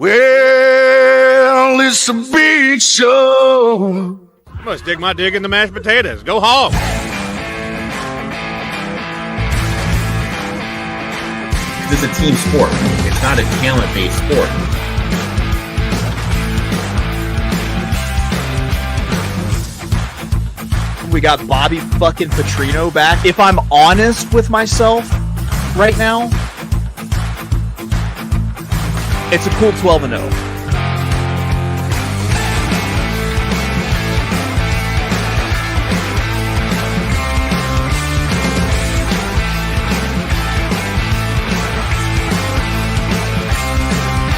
Well, it's a big show. I must dig my dig in the mashed potatoes. Go Hogs! This is a team sport. It's not a talent-based sport. We got Bobby fucking Petrino back. If I'm honest with myself right now, it's a cool 12-0.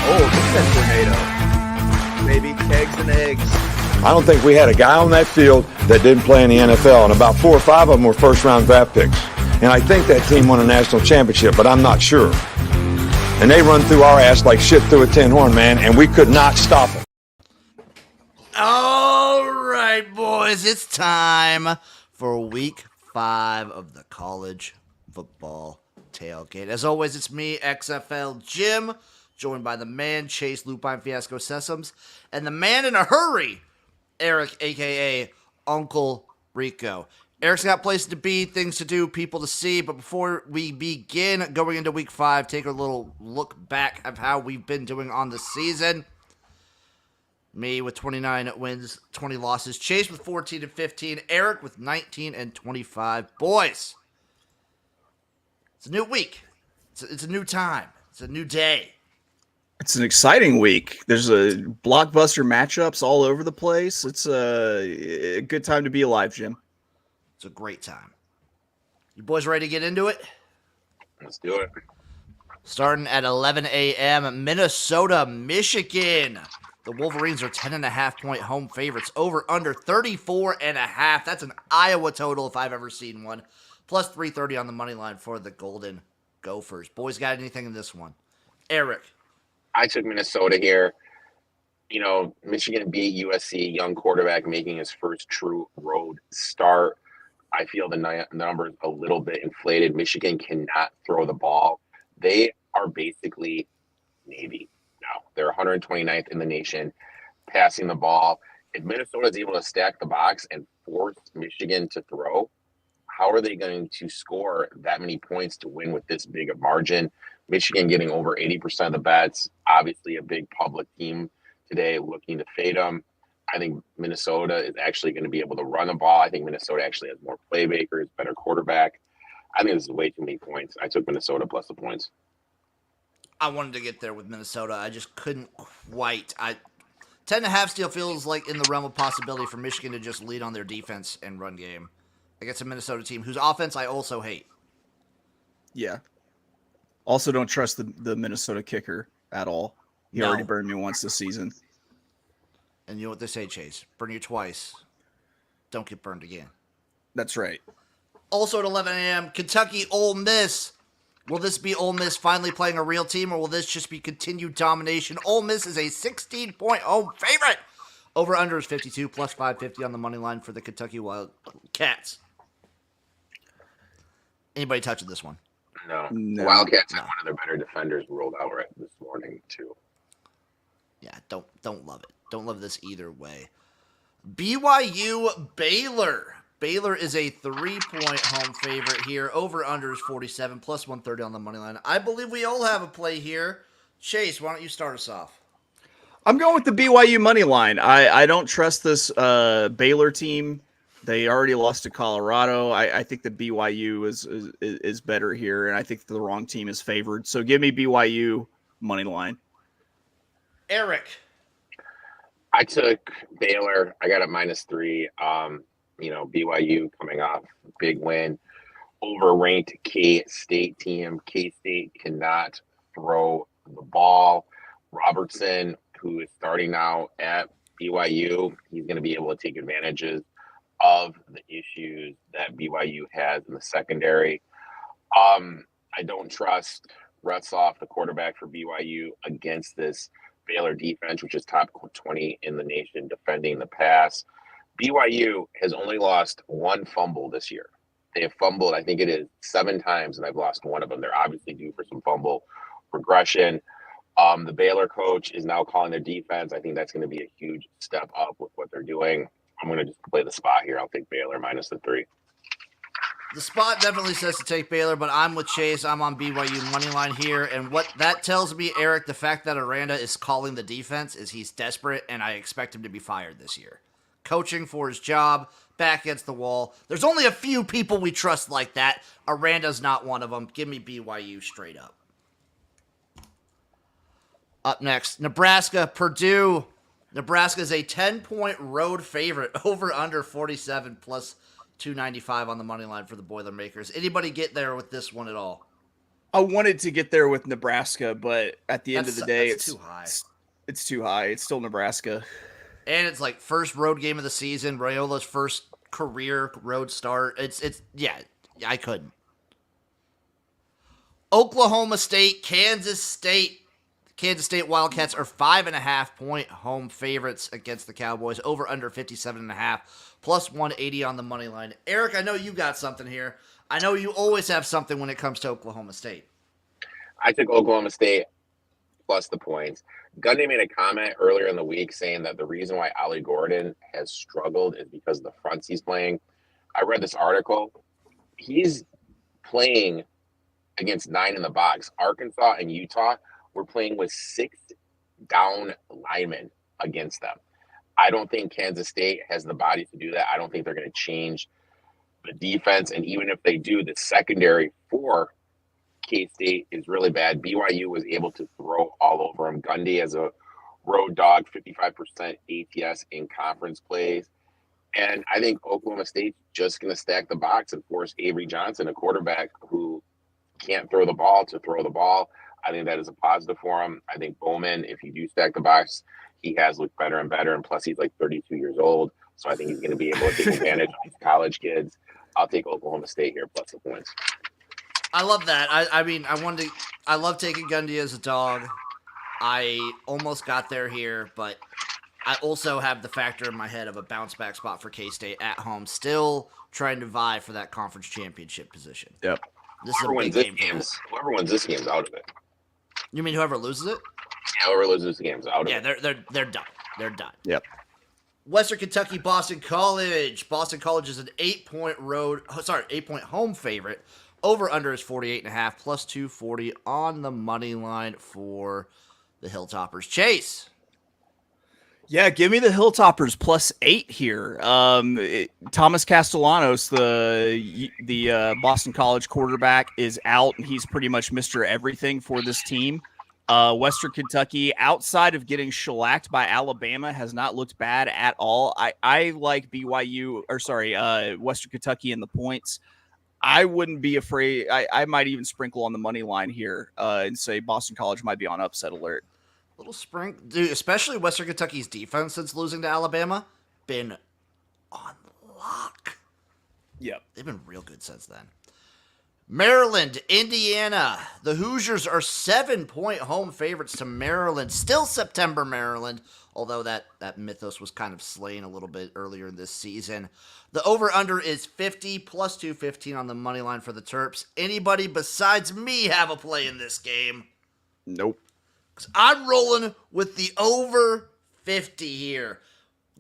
Oh, look at that tornado. Maybe kegs and eggs. I don't think we had a guy on that field that didn't play in the NFL, and about 4 or 5 of them were first-round draft picks. And I think that team won a national championship, but I'm not sure. And they run through our ass like shit through a tin horn, man, and we could not stop them. All right, boys, it's time for week 5 of the college football tailgate. As always, it's me, XFL Jim, joined by the man, Chase Lupine Fiasco Sessoms, and the man in a hurry, Erik, a.k.a. Uncle Rico. Erik's got places to be, things to do, people to see, but before we begin going into week 5, take a little look back of how we've been doing on the season. Me with 29 wins, 20 losses. Chase with 14 and 15. Erik with 19 and 25. Boys, it's a new week. It's a new time. It's a new day. It's an exciting week. There's a blockbuster matchups all over the place. It's a good time to be alive, Jim. It's a great time. You boys ready to get into it? Let's do it. Starting at 11 a.m., Minnesota, Michigan. The Wolverines are 10.5-point home favorites. Over under 34.5. That's an Iowa total if I've ever seen one. Plus 330 on the money line for the Golden Gophers. Boys, got anything in this one? Erik. I took Minnesota here. You know, Michigan beat USC, young quarterback making his first true road start. I feel the numbers a little bit inflated. Michigan cannot throw the ball. They are basically Navy now. They're 129th in the nation passing the ball. If Minnesota is able to stack the box and force Michigan to throw, how are they going to score that many points to win with this big a margin? Michigan getting over 80% of the bets. Obviously a big public team today looking to fade them. I think Minnesota is actually going to be able to run the ball. I think Minnesota actually has more playmakers, better quarterback. I think this is way too many points. I took Minnesota plus the points. I wanted to get there with Minnesota. I just couldn't quite. 10.5 still feels like in the realm of possibility for Michigan to just lead on their defense and run game against a Minnesota team whose offense I also hate. Yeah. Also don't trust the Minnesota kicker at all. He already burned me once this season. And you know what they say, Chase. Burn you twice. Don't get burned again. That's right. Also at 11 a.m., Kentucky, Ole Miss. Will this be Ole Miss finally playing a real team, or will this just be continued domination? Ole Miss is a 16-point home favorite. Over-under is 52, plus 550 on the money line for the Kentucky Wildcats. Anybody touching this one? No. Wildcats have one of their better defenders ruled out right this morning, too. Yeah, don't love it. Don't love this either way. BYU, Baylor. Baylor is a 3-point home favorite here. Over-under is 47, plus 130 on the money line. I believe we all have a play here. Chase, why don't you start us off? I'm going with the BYU money line. I don't trust this Baylor team. They already lost to Colorado. I think the BYU is better here, and I think the wrong team is favored. So give me BYU money line. Erik. I took Baylor. I got it -3. BYU coming off a big win over ranked K-State team. K-State cannot throw the ball. Robertson, who is starting now at BYU, he's going to be able to take advantages of the issues that BYU has in the secondary. I don't trust Retzoff, the quarterback for BYU, against this Baylor defense, which is top 20 in the nation defending the pass. BYU has only lost one fumble this year. They have fumbled, I think it is 7 times, and I've lost one of them. They're obviously due for some fumble regression. The Baylor coach is now calling their defense. I think that's going to be a huge step up with what they're doing. I'm going to just play the spot here. I'll take Baylor minus the 3. The spot definitely says to take Baylor, but I'm with Chase. I'm on BYU money line here, and what that tells me, Erik, the fact that Aranda is calling the defense is he's desperate, and I expect him to be fired this year. Coaching for his job, back against the wall. There's only a few people we trust like that. Aranda's not one of them. Give me BYU straight up. Up next, Nebraska, Purdue. Nebraska is a 10-point road favorite, over under 47 plus 295 on the money line for the Boilermakers. Anybody get there with this one at all? I wanted to get there with Nebraska, but at the end of the day, it's too high. It's too high. It's still Nebraska. And it's like first road game of the season, Rayola's first career road start. Yeah, I couldn't. Oklahoma State, Kansas State. Kansas State Wildcats are 5.5-point home favorites against the Cowboys, over under 57.5, plus 180 on the money line. Erik, I know you got something here. I know you always have something when it comes to Oklahoma State. I took Oklahoma State plus the points. Gundy made a comment earlier in the week saying that the reason why Ollie Gordon has struggled is because of the fronts he's playing. I read this article. He's playing against 9 in the box. Arkansas and Utah were playing with 6 down linemen against them. I don't think Kansas State has the body to do that. I don't think they're going to change the defense. And even if they do, the secondary for K-State is really bad. BYU was able to throw all over them. Gundy as a road dog, 55% ATS in conference plays. And I think Oklahoma State's just going to stack the box and force Avery Johnson, a quarterback who can't throw the ball, to throw the ball. I think that is a positive for him. I think Bowman, if you do stack the box, he has looked better and better. And plus, he's like 32 years old. So I think he's going to be able to take advantage of these college kids. I'll take Oklahoma State here, plus the points. I love that. I love taking Gundy as a dog. I almost got there here, but I also have the factor in my head of a bounce back spot for K-State at home, still trying to vie for that conference championship position. Yep. This is a big game. Whoever wins this game's out of it. You mean whoever loses it? Yeah, whoever loses this game's out of it. Yeah, they're done. They're done. Yep. Western Kentucky, Boston College. Boston College is an 8-point home favorite. Over under is 48.5, plus 240 on the money line for the Hilltoppers. Chase. Yeah, give me the Hilltoppers plus 8 here. Thomas Castellanos, the Boston College quarterback, is out, and he's pretty much Mr. Everything for this team. Western Kentucky, outside of getting shellacked by Alabama, has not looked bad at all. I like Western Kentucky in the points. I wouldn't be afraid. I might even sprinkle on the money line here and say Boston College might be on upset alert. Little sprinkle, dude, especially Western Kentucky's defense since losing to Alabama, been on lock. Yep. They've been real good since then. Maryland, Indiana. The Hoosiers are 7-point home favorites to Maryland. Still September, Maryland, although that mythos was kind of slain a little bit earlier in this season. The over-under is 50, plus 215 on the money line for the Terps. Anybody besides me have a play in this game? Nope. Because I'm rolling with the over 50 here.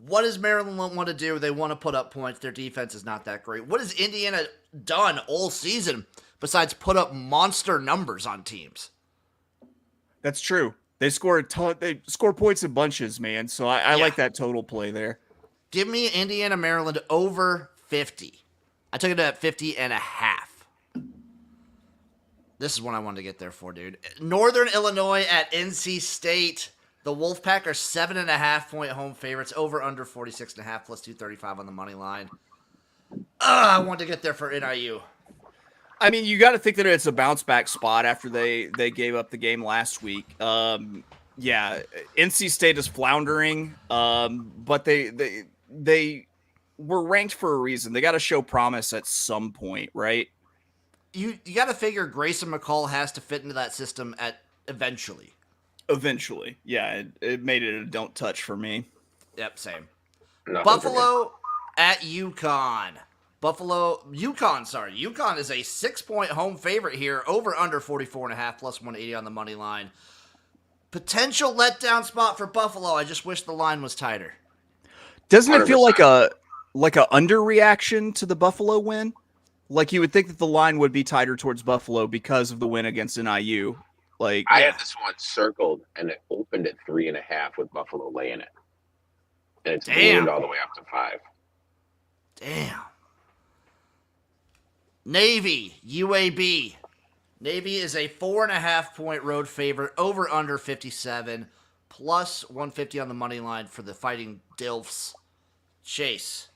What does Maryland want to do? They want to put up points. Their defense is not that great. What has Indiana done all season besides put up monster numbers on teams? That's true. They score a ton. They score points in bunches, man. So I like that total play there. Give me Indiana, Maryland over 50. I took it at 50.5. This is one I wanted to get there for, dude. Northern Illinois at NC State. The Wolfpack are 7.5-point home favorites. Over under 46.5, plus 235 on the money line. I want to get there for NIU. I mean, you got to think that it's a bounce back spot after they gave up the game last week. Yeah, NC State is floundering, but they were ranked for a reason. They got to show promise at some point, right? You got to figure Grayson McCall has to fit into that system at eventually. Eventually, yeah. It made it a don't touch for me. Yep, same. No, Buffalo at UConn. UConn is a 6-point home favorite here. Over under 44.5, plus 180 on the money line. Potential letdown spot for Buffalo. I just wish the line was tighter. Doesn't it feel 100%. like a underreaction to the Buffalo win? Like you would think that the line would be tighter towards Buffalo because of the win against NIU. Like I had this one circled, and it opened at 3.5 with Buffalo laying it. And it's ballooned all the way up to 5. Damn. Navy, UAB. Navy is a 4.5-point road favorite, over under 57, plus 150 on the money line for the Fighting Dilfs. Chase.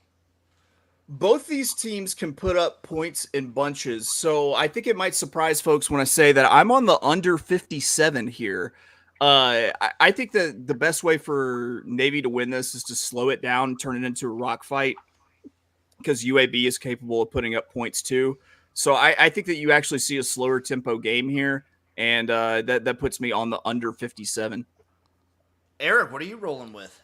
both these teams can put up points in bunches, so I think it might surprise folks when I say that I'm on the under 57 here. I think that the best way for Navy to win this is to slow it down, turn it into a rock fight, because UAB is capable of putting up points too. So I think that you actually see a slower tempo game here, and that puts me on the under 57. Erik, what are you rolling with?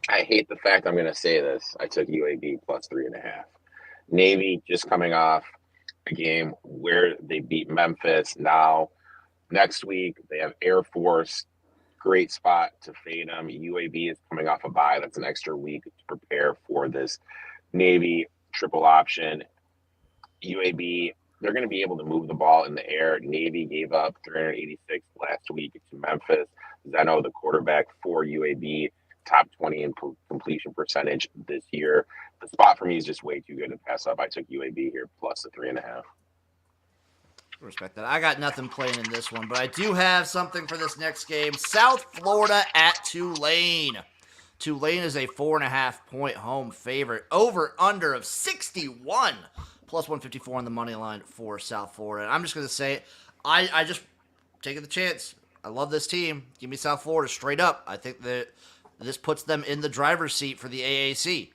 I hate the fact I'm going to say this. I took UAB plus 3.5. Navy just coming off a game where they beat Memphis. Now, next week, they have Air Force. Great spot to fade them. UAB is coming off a bye. That's an extra week to prepare for this Navy triple option. UAB, they're going to be able to move the ball in the air. Navy gave up 386 last week to Memphis. Zeno, the quarterback for UAB, top 20 in completion percentage this year. The spot for me is just way too good to pass up. I took UAB here plus the 3.5. Respect that. I got nothing playing in this one, but I do have something for this next game. South Florida at Tulane. Tulane is a 4.5-point home favorite. Over under of 61. Plus 154 on the money line for South Florida. And I'm just going to say it. I just taking the chance. I love this team. Give me South Florida straight up. I think that this puts them in the driver's seat for the AAC.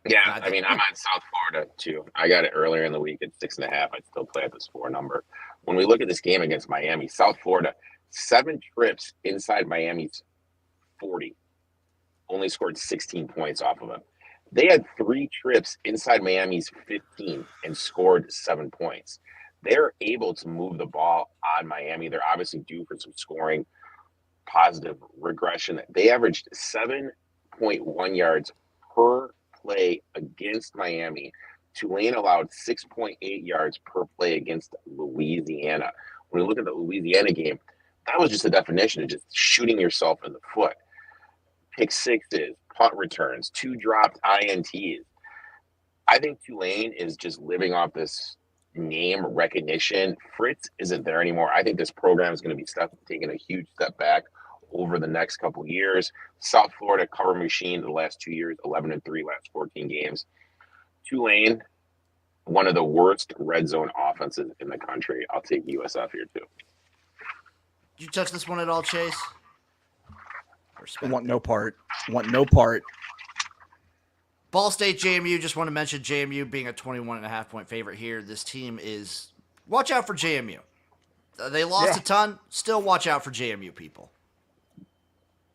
Yeah, I mean, I'm on South Florida, too. I got it earlier in the week at 6.5. I'd still play at this 4 number. When we look at this game against Miami, South Florida, 7 trips inside Miami's 40. Only scored 16 points off of them. They had 3 trips inside Miami's 15 and scored 7 points. They're able to move the ball on Miami. They're obviously due for some scoring positive regression. They averaged 7.1 yards per play against Miami. Tulane allowed 6.8 yards per play against Louisiana. When we look at the Louisiana game, that was just a definition of just shooting yourself in the foot. Pick sixes, punt returns, 2 dropped INTs. I think Tulane is just living off this name recognition. Fritz isn't there anymore. I think this program is going to be taking a huge step back over the next couple years. South Florida cover machine the last 2 years, 11-3 last 14 games. Tulane, one of the worst red zone offenses in the country. I'll take USF here too. Did you touch this one at all, Chase? Want no part. Want no part. Ball State JMU, just want to mention JMU being a 21.5-point favorite here. This team is, watch out for JMU. They lost a ton. Still watch out for JMU, people.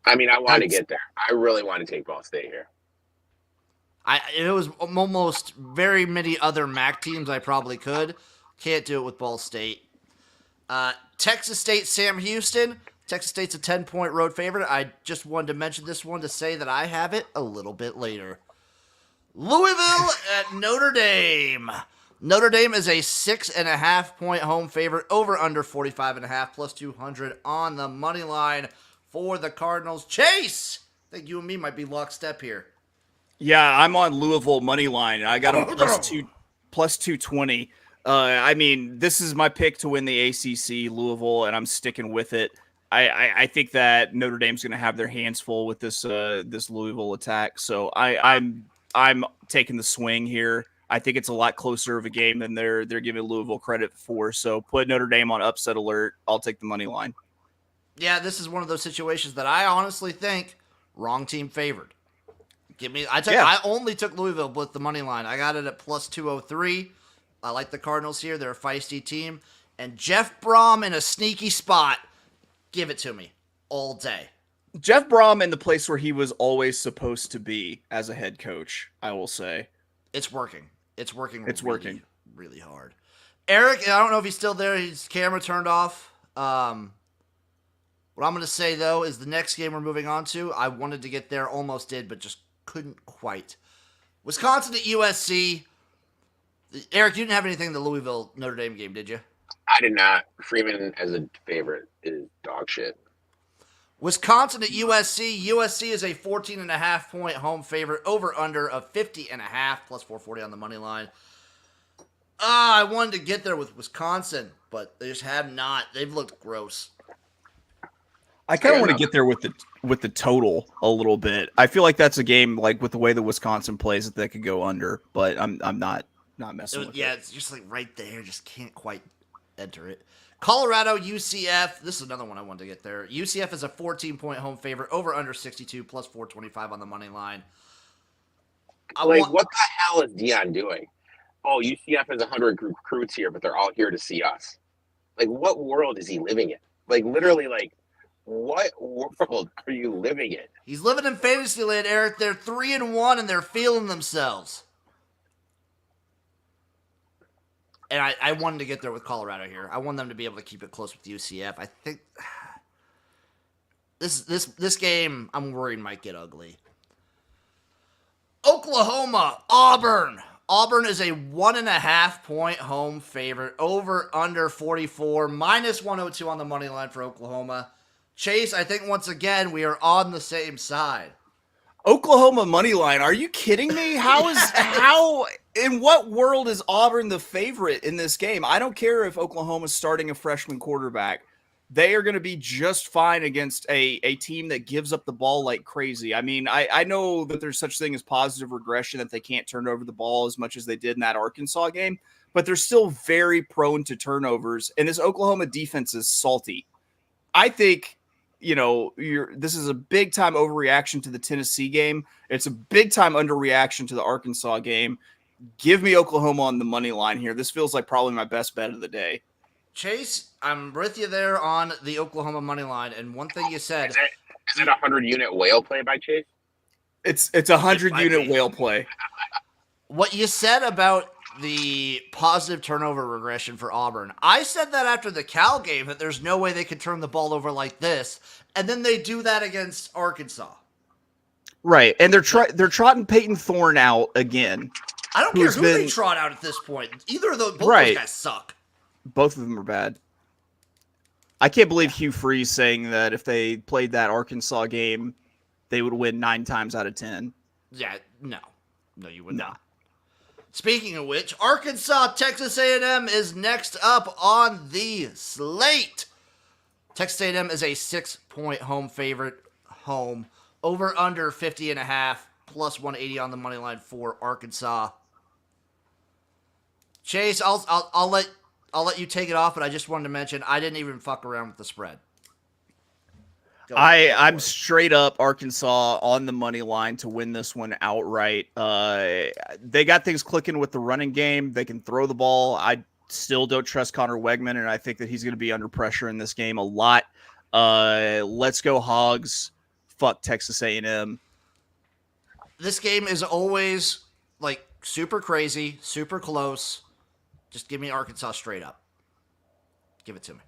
I mean, I want to get there. I really want to take Ball State here. It was almost very many other MAC teams I probably could. Can't do it with Ball State. Texas State, Sam Houston. Texas State's a 10-point road favorite. I just wanted to mention this one to say that I have it a little bit later. Louisville at Notre Dame. Notre Dame is a 6.5-point home favorite, over under 45.5, plus 200 on the money line for the Cardinals. Chase, I think you and me might be lockstep here. Yeah, I'm on Louisville money line. I got them plus 220. I mean, this is my pick to win the ACC, Louisville, and I'm sticking with it. I think that Notre Dame's going to have their hands full with this Louisville attack. So I'm taking the swing here. I think it's a lot closer of a game than they're giving Louisville credit for. So put Notre Dame on upset alert. I'll take the money line. Yeah, this is one of those situations that I honestly think wrong team favored. I only took Louisville with the money line. I got it at plus 203. I like the Cardinals here. They're a feisty team. And Jeff Brom in a sneaky spot. Give it to me all day. Jeff Brom in the place where he was always supposed to be as a head coach, I will say. It's working. It's working. It's working really hard. Erik, I don't know if he's still there. His camera turned off. What I'm going to say, though, is the next game we're moving on to, I wanted to get there, almost did, but just couldn't quite. Wisconsin at USC. Erik, you didn't have anything in the Louisville Notre Dame game, did you? I did not. Freeman as a favorite is dog shit. Wisconsin at USC. USC is a 14.5-point home favorite, over under of 50.5, plus 440 on the money line. I wanted to get there with Wisconsin, but they just have not. They've looked gross. I kind of want to get there with the total a little bit. I feel like that's a game like with the way that Wisconsin plays that could go under, but I'm not messing with it. Yeah, it's just like right there. Just can't quite enter it. Colorado, UCF. This is another one I wanted to get there. UCF is a 14-point home favorite, over under 62, plus 425 on the money line. What the hell is Dion doing? Oh, UCF has 100 recruits here, but they're all here to see us. Like, what world is he living in? Like, literally, like, what world are you living in? He's living in Fantasyland, Erik. They're 3-1, and they're feeling themselves. And I wanted to get there with Colorado here. I want them to be able to keep it close with UCF. I think this game, I'm worried, might get ugly. Oklahoma, Auburn. Auburn is a 1.5-point home favorite, over under 44, minus 102 on the money line for Oklahoma. Chase, I think once again we are on the same side. Oklahoma money line. Are you kidding me? How in what world is Auburn the favorite in this game? I don't care if Oklahoma's starting a freshman quarterback. They are going to be just fine against a team that gives up the ball like crazy. I mean, I know that there's such thing as positive regression, that they can't turn over the ball as much as they did in that Arkansas game, but they're still very prone to turnovers. And this Oklahoma defense is salty. I think, this is a big time overreaction to the Tennessee game. It's a big time underreaction to the Arkansas game. Give me Oklahoma on the money line here. This feels like probably my best bet of the day. Chase, I'm with you there on the Oklahoma money line. And one thing you said, is it a 100-unit whale play by Chase? It's a 100-unit whale play. What you said about the positive turnover regression for Auburn, I said that after the Cal game, that there's no way they could turn the ball over like this, and then they do that against Arkansas. Right, and they're trotting Peyton Thorne out again. I don't care who they trot out at this point. Either of both those guys suck. Both of them are bad. I can't believe Hugh Freeze saying that if they played that Arkansas game, they would win 9 times out of 10. Yeah, no, you would not. Speaking of which, Arkansas, Texas A&M is next up on the slate. Texas A&M is a 6-point home favorite, over under 50.5, plus 180 on the money line for Arkansas. Chase, I'll let you take it off, but I just wanted to mention I didn't even fuck around with the spread. I'm straight up Arkansas on the money line to win this one outright. They got things clicking with the running game. They can throw the ball. I still don't trust Connor Wegman, and I think that he's going to be under pressure in this game a lot. Let's go Hogs. Fuck Texas A&M. This game is always like super crazy, super close. Just give me Arkansas straight up. Give it to me.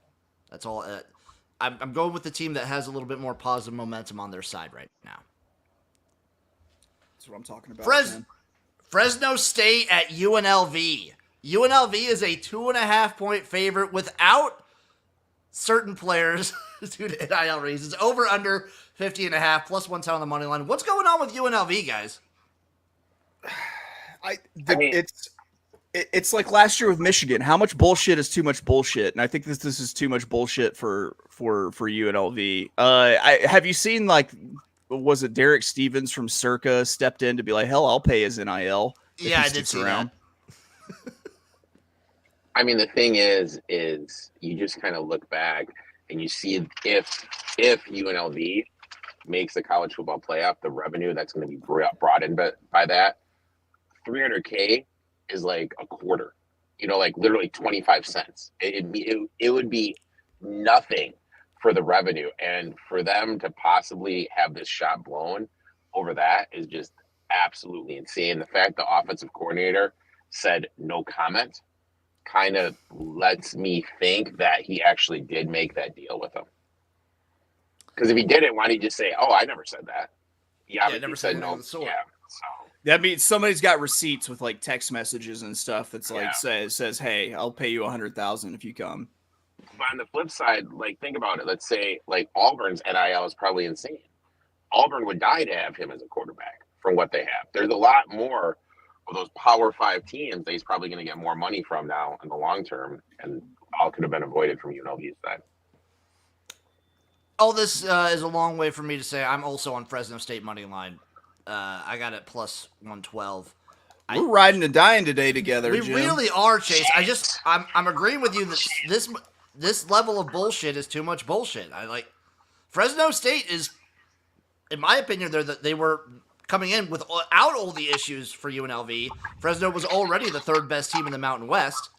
That's all. I'm going with the team that has a little bit more positive momentum on their side right now. That's what I'm talking about. Fresno State at UNLV. UNLV is a 2.5-point favorite without certain players due to NIL reasons. Over under 50.5, plus 110 on the money line. What's going on with UNLV, guys? It's like last year with Michigan. How much bullshit is too much bullshit? And I think this is too much bullshit for UNLV. Have you seen, like, was it Derek Stevens from Circa stepped in to be like, hell, I'll pay his NIL. Yeah, I did see that. I mean, the thing is you just kind of look back and you see if UNLV makes the college football playoff, the revenue that's going to be brought in by that, $300K is like a quarter, like literally 25 cents. It would be nothing for the revenue, and for them to possibly have this shot blown over that is just absolutely insane. The fact the offensive coordinator said no comment kind of lets me think that he actually did make that deal with them. Because if he didn't, why did he just say, "Oh, I never said that"? Yeah, I never said no. Yeah, so That means somebody's got receipts with like text messages and stuff that's like Yeah. says, "Hey, I'll pay you $100,000 if you come." But on the flip side, like think about it. Let's say like Auburn's NIL is probably insane. Auburn would die to have him as a quarterback from what they have. There's a lot more of those Power 5 teams that he's probably going to get more money from now in the long term, and all could have been avoided from UNLV's side. All this is a long way for me to say I'm also on Fresno State money line. I got it plus 112. We're riding and dying today together. We Jim. really are, Chase. I'm agreeing with you that this level of bullshit is too much bullshit. I like Fresno State is, in my opinion, they were coming in without all the issues for UNLV. Fresno was already the third best team in the Mountain West,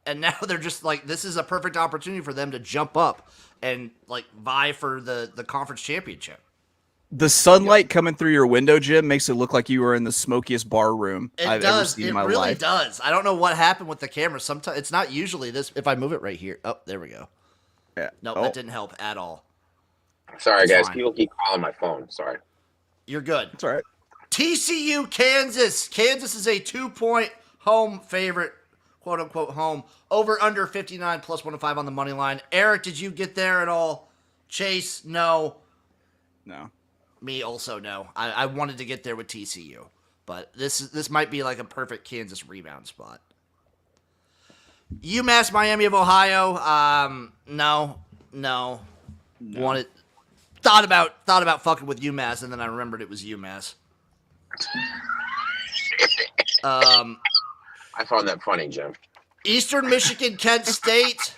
and now they're just like, this is a perfect opportunity for them to jump up and like vie for the conference championship. The sunlight coming through your window, Jim, makes it look like you were in the smokiest bar room I've ever seen in my life. It really does. I don't know what happened with the camera. Sometimes it's not usually this. If I move it right here, oh, there we go. Yeah. No, that didn't help at all. Sorry, That's guys. fine. People keep calling my phone. Sorry. You're good. It's all right. TCU, Kansas. Kansas is a 2-point home favorite, quote unquote home. Over under 59 plus 105 on the money line. Erik, did you get there at all? Chase, no. No. Me also no. I wanted to get there with TCU, but this might be like a perfect Kansas rebound spot. UMass Miami of Ohio. No. Thought about fucking with UMass, and then I remembered it was UMass. I found that funny, Jim. Eastern Michigan, Kent State.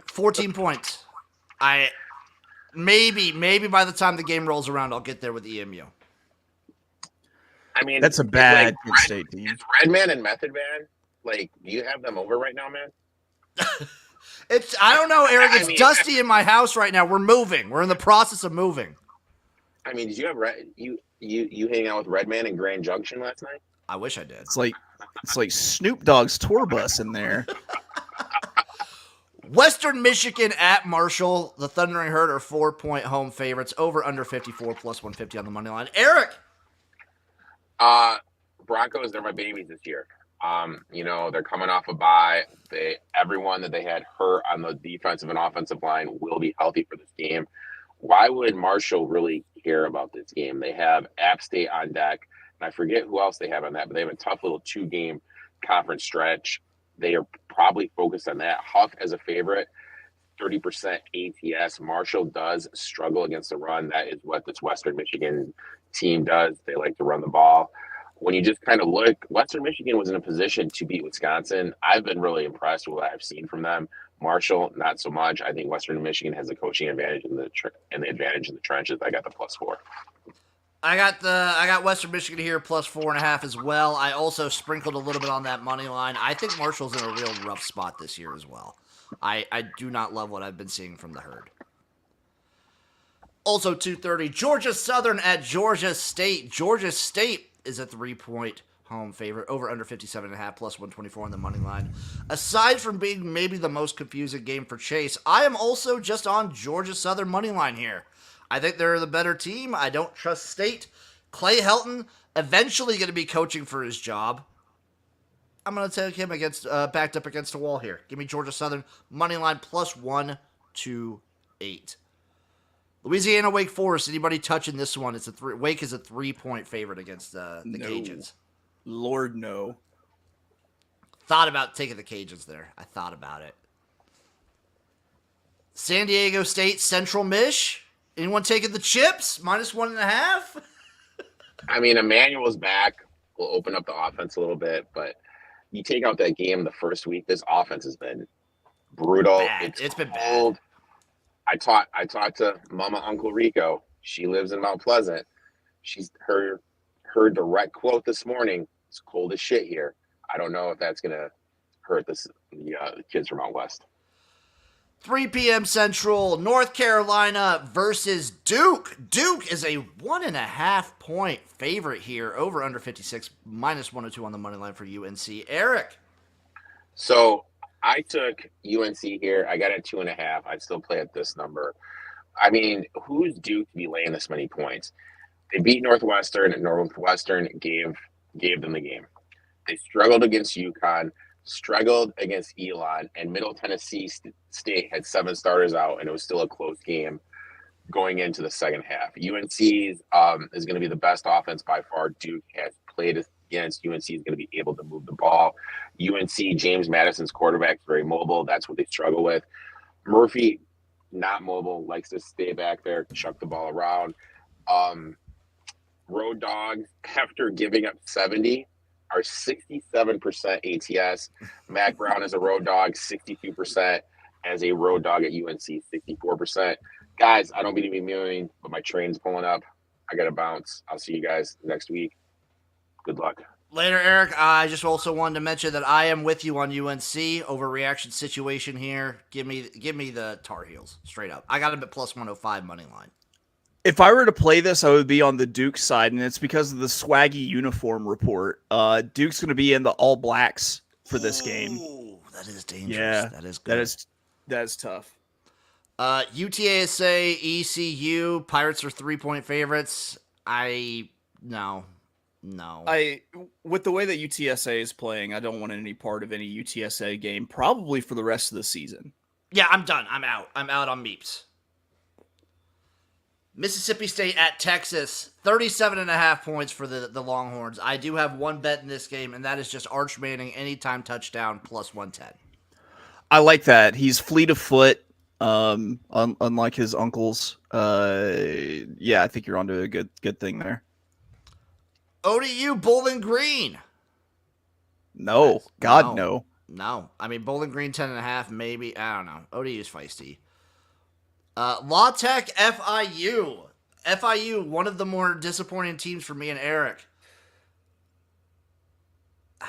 14 points. Maybe by the time the game rolls around, I'll get there with EMU. I mean, That's a bad Kent State team. It's Redman and Method Man. Like, do you have them over right now, man? I don't know, Erik. It's dusty in my house right now. We're moving. We're in the process of moving. I mean, did you have you hang out with Redman in Grand Junction last night? I wish I did. It's like Snoop Dogg's tour bus in there. Western Michigan at Marshall. The Thundering Herd are 4-point home favorites. Over under 54 plus 150 on the money line. Erik. Broncos, they're my babies this year. They're coming off a bye. Everyone that they had hurt on the defensive and offensive line will be healthy for this game. Why would Marshall really care about this game? They have App State on deck, and I forget who else they have on that, but they have a tough little 2-game conference stretch. They are probably focused on that. Huff as a favorite, 30% ATS. Marshall does struggle against the run. That is what this Western Michigan team does. They like to run the ball. When you just kind of look, Western Michigan was in a position to beat Wisconsin. I've been really impressed with what I've seen from them. Marshall, not so much. I think Western Michigan has the coaching advantage and the advantage in the trenches. I got the +4. I got Western Michigan here plus 4.5 as well. I also sprinkled a little bit on that money line. I think Marshall's in a real rough spot this year as well. I do not love what I've been seeing from the Herd. Also 2:30, Georgia Southern at Georgia State. Georgia State is a 3-point home favorite. Over under 57.5 plus 124 on the money line. Aside from being maybe the most confusing game for Chase, I am also just on Georgia Southern money line here. I think they're the better team. I don't trust State. Clay Helton eventually going to be coaching for his job. I'm going to take him against backed up against the wall here. Give me Georgia Southern money line plus 128. Louisiana Wake Forest. Anybody touching this one? Wake is a 3-point favorite against the Cajuns. Lord no. Thought about taking the Cajuns there. I thought about it. San Diego State Central Mish. Anyone taking the chips? Minus 1.5? I mean, Emmanuel's back. Will open up the offense a little bit, but you take out that game the first week, this offense has been brutal. It's been cold. bad. I talked to Mama Uncle Rico. She lives in Mount Pleasant. She's her direct quote this morning. It's cold as shit here. I don't know if that's gonna hurt the kids from out west. 3 p.m. Central, North Carolina versus Duke. Duke is a 1.5-point favorite here. Over under 56, minus 102 on the money line for UNC. Erik. So I took UNC here. I got it at 2.5. I'd still play at this number. I mean, who's Duke to be laying this many points? They beat Northwestern, and Northwestern gave them the game. They struggled against UConn, struggled against Elon, and Middle Tennessee State had 7 starters out, and it was still a close game going into the second half. UNC is going to be the best offense by far Duke has played against. UNC is going to be able to move the ball. UNC, James Madison's quarterback, is very mobile. That's what they struggle with. Murphy, not mobile, likes to stay back there, chuck the ball around. Road Dogs, after giving up 70, are 67% ATS. Mac Brown is a road dog, 62%. As a road dog at UNC, 64%. Guys, I don't mean to be mean, but my train's pulling up. I got to bounce. I'll see you guys next week. Good luck. Later, Eric. I just also wanted to mention that I am with you on UNC. Overreaction situation here. Give me the Tar Heels straight up. I got them at plus 105 money line. If I were to play this, I would be on the Duke side, and it's because of the swaggy uniform report. Duke's going to be in the all blacks for this game. That is dangerous. Yeah, that is good. That is tough. UTSA, ECU, Pirates are 3-point favorites. No. With the way that UTSA is playing, I don't want any part of any UTSA game, probably for the rest of the season. Yeah, I'm done. I'm out. I'm out on Meeps. Mississippi State at Texas, 37.5 points for the Longhorns. I do have one bet in this game, and that is just Arch Manning anytime touchdown plus 110. I like that. He's fleet of foot, unlike his uncles. Yeah, I think you're onto a good thing there. ODU, Bowling Green. No. God, no. No. I mean, Bowling Green 10.5, maybe. I don't know. ODU's feisty. La Tech, FIU. FIU, one of the more disappointing teams for me and Eric.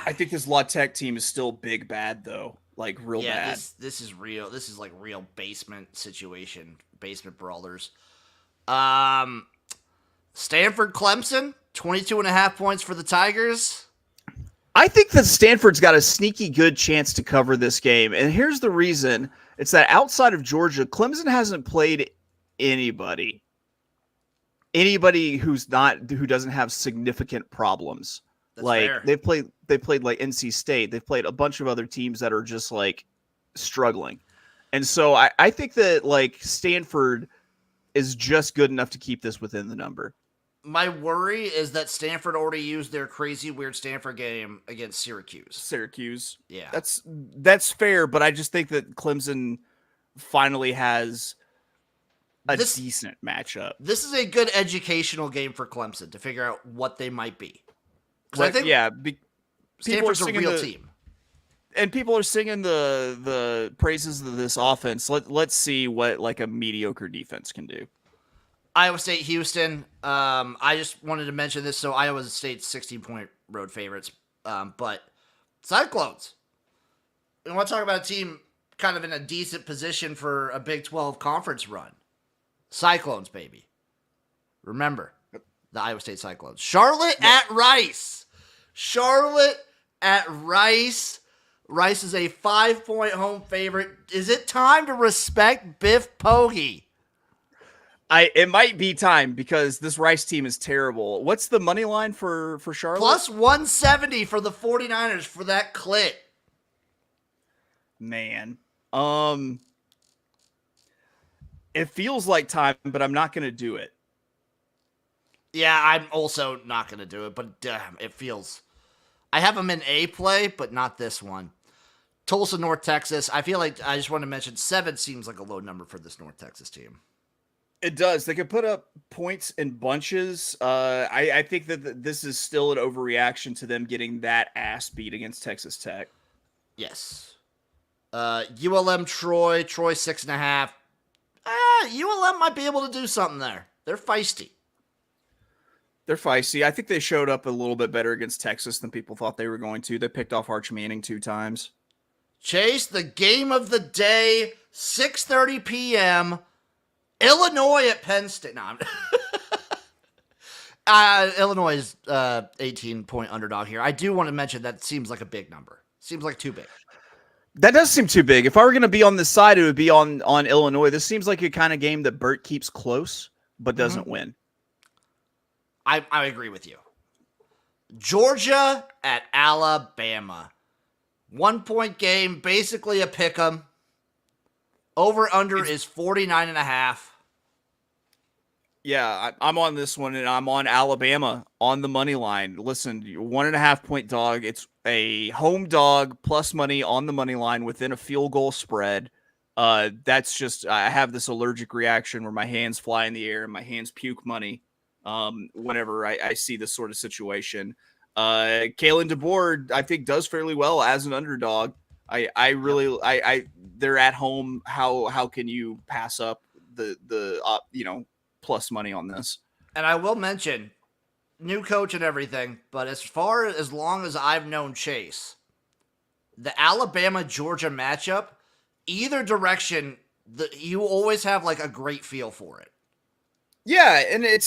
I think this La Tech team is still big bad, though. Like, real bad. This is real. This is like real basement situation. Basement brawlers. Stanford, Clemson, 22.5 points for the Tigers. I think that Stanford's got a sneaky good chance to cover this game. And here's the reason. It's that outside of Georgia, Clemson hasn't played anybody who doesn't have significant problems. That's like fair. they played like NC State. They've played a bunch of other teams that are just like struggling. And so I think that like Stanford is just good enough to keep this within the number. My worry is that Stanford already used their crazy weird Stanford game against Syracuse. Yeah. That's fair, but I just think that Clemson finally has a decent matchup. This is a good educational game for Clemson to figure out what they might be. Right, I think Stanford's a real team. And people are singing the praises of this offense. Let's see what like a mediocre defense can do. Iowa State, Houston. I just wanted to mention this. So Iowa State's 16-point road favorites. But Cyclones. We want to talk about a team kind of in a decent position for a Big 12 conference run. Cyclones, baby. Remember, the Iowa State Cyclones. Charlotte at Rice. Rice is a 5-point home favorite. Is it time to respect Biff Poggi? It might be time because this Rice team is terrible. What's the money line for Charlotte? Plus 170 for the 49ers for that clit. Man. It feels like time, but I'm not going to do it. Yeah, I'm also not going to do it, but damn, it feels... I have them in A play, but not this one. Tulsa, North Texas. I feel like I just want to mention 7 seems like a low number for this North Texas team. It does. They could put up points in bunches. I think that this is still an overreaction to them getting that ass beat against Texas Tech. Yes. ULM, Troy 6.5. ULM might be able to do something there. They're feisty. I think they showed up a little bit better against Texas than people thought they were going to. They picked off Arch Manning 2 times. Chase, the game of the day, 6:30 p.m., Illinois at Penn State. No, Illinois is 18-point underdog here. I do want to mention that seems like a big number. Seems like too big. That does seem too big. If I were going to be on this side, it would be on Illinois. This seems like a kind of game that Burt keeps close but doesn't win. I agree with you. Georgia at Alabama. 1 point game, basically a pick 'em. Over under is 49.5. Yeah, I'm on this one, and I'm on Alabama on the money line. Listen, 1.5 point dog. It's a home dog plus money on the money line within a field goal spread. That's just, I have this allergic reaction where my hands fly in the air and my hands puke money whenever I see this sort of situation. Kalen DeBoer, I think, does fairly well as an underdog. They're at home. How can you pass up the plus money on this? And I will mention, new coach and everything, but as long as I've known Chase, the Alabama-Georgia matchup, either direction, you always have like a great feel for it. Yeah, and I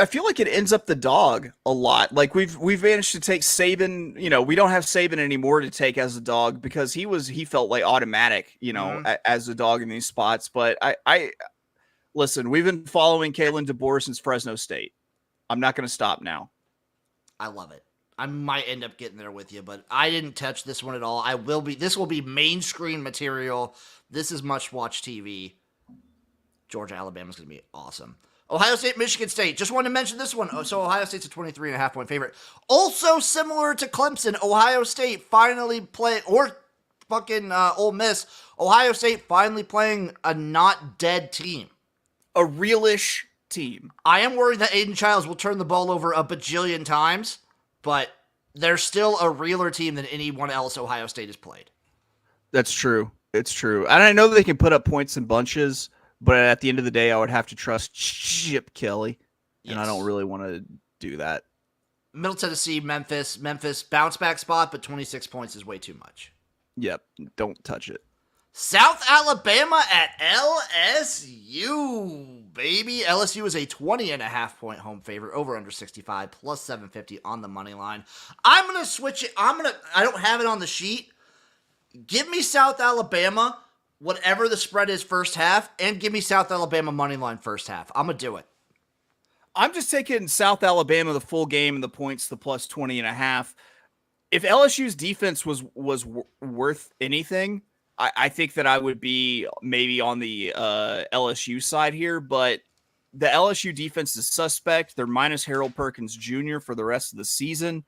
feel like it ends up the dog a lot. Like we've managed to take Saban. We don't have Saban anymore to take as a dog because he felt like automatic. As a dog in these spots. But I listen. We've been following Kalen DeBoer since Fresno State. I'm not going to stop now. I love it. I might end up getting there with you, but I didn't touch this one at all. This will be main screen material. This is must-watch TV. Georgia, Alabama's going to be awesome. Ohio State, Michigan State. Just wanted to mention this one. So Ohio State's a 23.5 point favorite. Also similar to Clemson, Ohio State finally Ole Miss. Ohio State finally playing a not dead team. A realish team. I am worried that Aiden Childs will turn the ball over a bajillion times, but they're still a realer team than anyone else Ohio State has played. That's true. It's true. And I know that they can put up points in bunches, but at the end of the day, I would have to trust Chip Kelly, and I don't really want to do that. Middle Tennessee, Memphis bounce back spot, but 26 points is way too much. Yep, don't touch it. South Alabama at LSU, baby. LSU is a 20.5 point home favorite, over under 65, plus 750 on the money line. I'm going to switch it. I don't have it on the sheet. Give me South Alabama, whatever the spread is first half, and give me South Alabama money line first half. I'm going to do it. I'm just taking South Alabama, the full game, and the points, the plus 20.5. If LSU's defense was worth anything, I think that I would be maybe on the LSU side here, but the LSU defense is suspect. They're minus Harold Perkins Jr. for the rest of the season.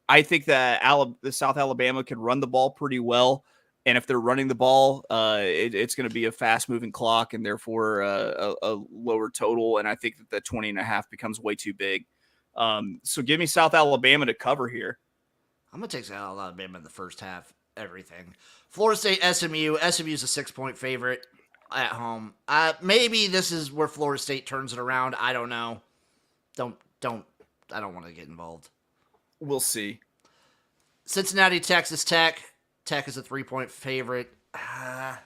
I think that the South Alabama can run the ball pretty well, and if they're running the ball, it's going to be a fast-moving clock and therefore a lower total, and I think that the 20.5 becomes way too big. So give me South Alabama to cover here. I'm going to take South Alabama in the first half, everything. Florida State, SMU. SMU is a 6-point favorite at home. Maybe this is where Florida State turns it around. I don't know. I don't want to get involved. We'll see. Cincinnati, Texas Tech. Tech is a 3-point favorite. I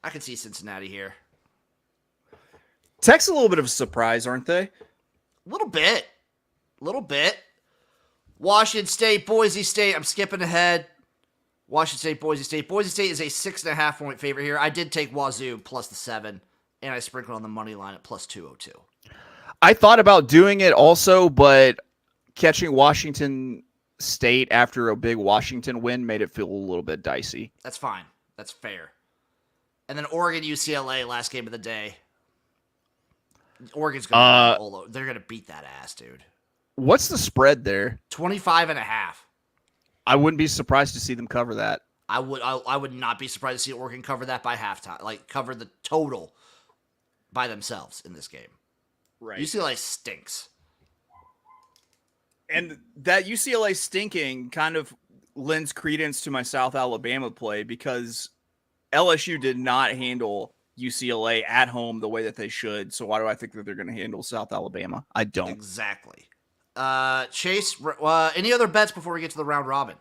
can see Cincinnati here. Tech's a little bit of a surprise, aren't they? A little bit. Washington State, Boise State. I'm skipping ahead. Washington State, Boise State. Boise State is a 6.5 point favorite here. I did take Wazoo plus the 7, and I sprinkled on the money line at plus 202. I thought about doing it also, but catching Washington State after a big Washington win made it feel a little bit dicey. That's fine. That's fair. And then Oregon, UCLA, last game of the day. Oregon's going to they're going to beat that ass, dude. What's the spread there? 25.5. I wouldn't be surprised to see them cover that. I would not be surprised to see Oregon cover that by halftime. Like, cover the total by themselves in this game. Right. UCLA stinks. And that UCLA stinking kind of lends credence to my South Alabama play because LSU did not handle UCLA at home the way that they should. So why do I think that they're going to handle South Alabama? I don't. Exactly. Chase, any other bets before we get to the round robin?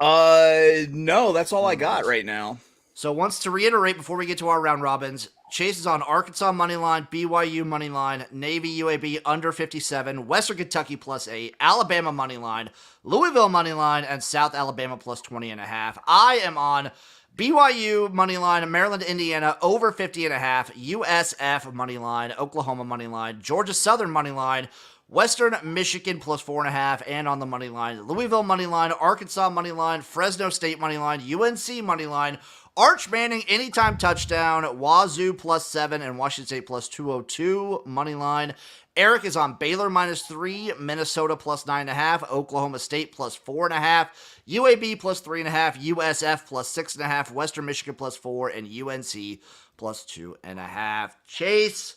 No, that's all I got right now. So once to reiterate before we get to our round robins, Chase is on Arkansas moneyline, BYU moneyline, Navy UAB under 57, Western Kentucky +8, Alabama moneyline, Louisville moneyline, and South Alabama +20.5. I am on BYU moneyline, Maryland, Indiana over 50.5, USF moneyline, Oklahoma moneyline, Georgia Southern moneyline, Western Michigan +4.5, and on the money line, Louisville money line, Arkansas money line, Fresno State money line, UNC money line, Arch Manning anytime touchdown, Wazoo +7, and Washington State +202 money line. Erik is on Baylor -3, Minnesota +9.5, Oklahoma State +4.5, UAB +3.5, USF +6.5, Western Michigan +4, and UNC +2.5. Chase,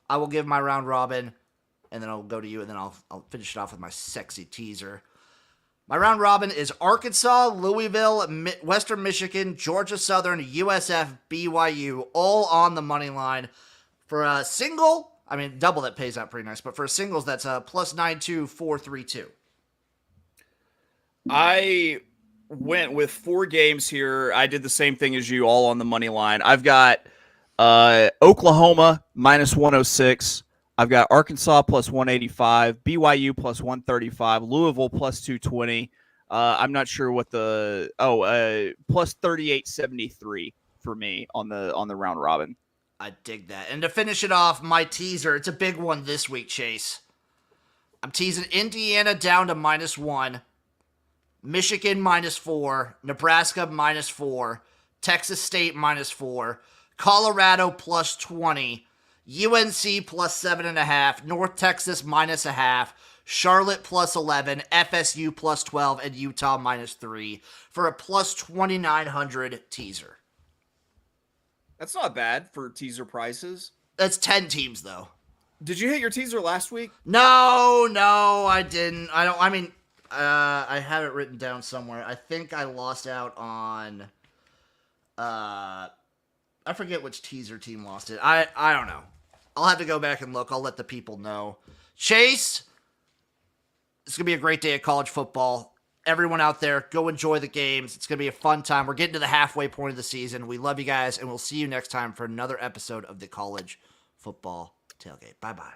I will give my round robin, and then I'll go to you, and then I'll finish it off with my sexy teaser. My round robin is Arkansas, Louisville, Western Michigan, Georgia Southern, USF, BYU, all on the money line. For a single, I mean, double that pays out pretty nice, but for singles, that's a +92432. I went with 4 games here. I did the same thing as you, all on the money line. I've got Oklahoma -106. I've got Arkansas +185, BYU +135, Louisville +220. I'm not sure what the +3873 for me on the round robin. I dig that. And to finish it off, my teaser, it's a big one this week, Chase. I'm teasing Indiana down to -1, Michigan -4, Nebraska -4, Texas State -4, Colorado +20, UNC +7.5, North Texas -0.5, Charlotte +11, FSU +12, and Utah -3 for a +2,900 teaser. That's not bad for teaser prices. That's 10 teams, though. Did you hit your teaser last week? No, I didn't. I have it written down somewhere. I think I lost out on, I forget which teaser team lost it. I don't know. I'll have to go back and look. I'll let the people know. Chase, it's going to be a great day of college football. Everyone out there, go enjoy the games. It's going to be a fun time. We're getting to the halfway point of the season. We love you guys, and we'll see you next time for another episode of the College Football Tailgate. Bye-bye.